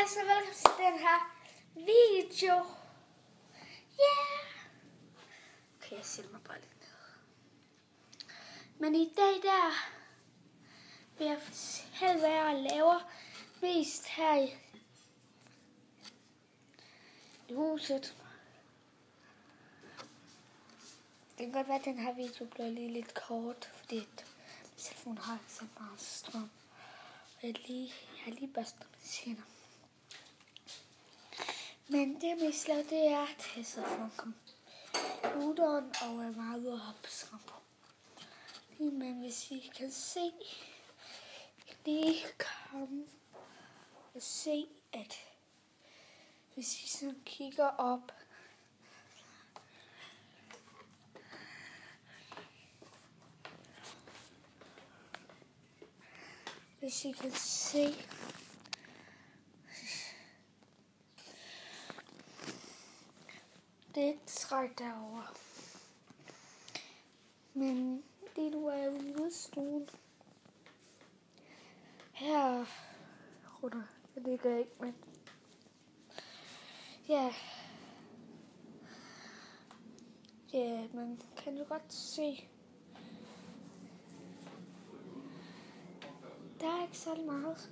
Hej, så velkommen til den her video. Okay, jeg sætter mig bare lidt ned. Men i dag vil jeg fortælle, hvad jeg laver mest her i huset. Det kan godt være, at den her video bliver lidt kort, fordi min telefon har ikke så meget strøm. Og jeg har lige børstet mine tænder. Men det jeg mest laver, det er at teste for at komme computeren og er meget ude at hoppe på. Men hvis I kan se, og se, at hvis I sådan kigger op, hvis I kan se, det er et træk derovre. Men lige nu er jeg ude i udstuen. Her runder jeg ligger ikke, men ja, man kan jo godt se, der er ikke så meget.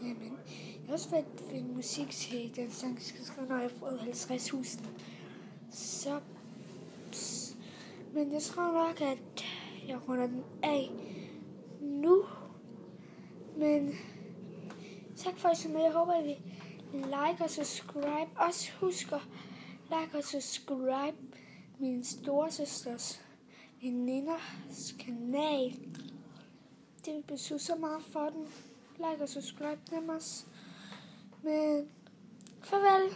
Jamen, jeg har også været finde musik til den sang, skal skrive, når jeg har fået 50.000. Så, men jeg tror nok, at jeg runder den af nu. Men tak for at I så med. Jeg håber, I vil like og subscribe. Også husk at like og subscribe min storesøsters veninders kanal. Det vil betyde så meget for den. Like og subscribe dem også. Men farvel.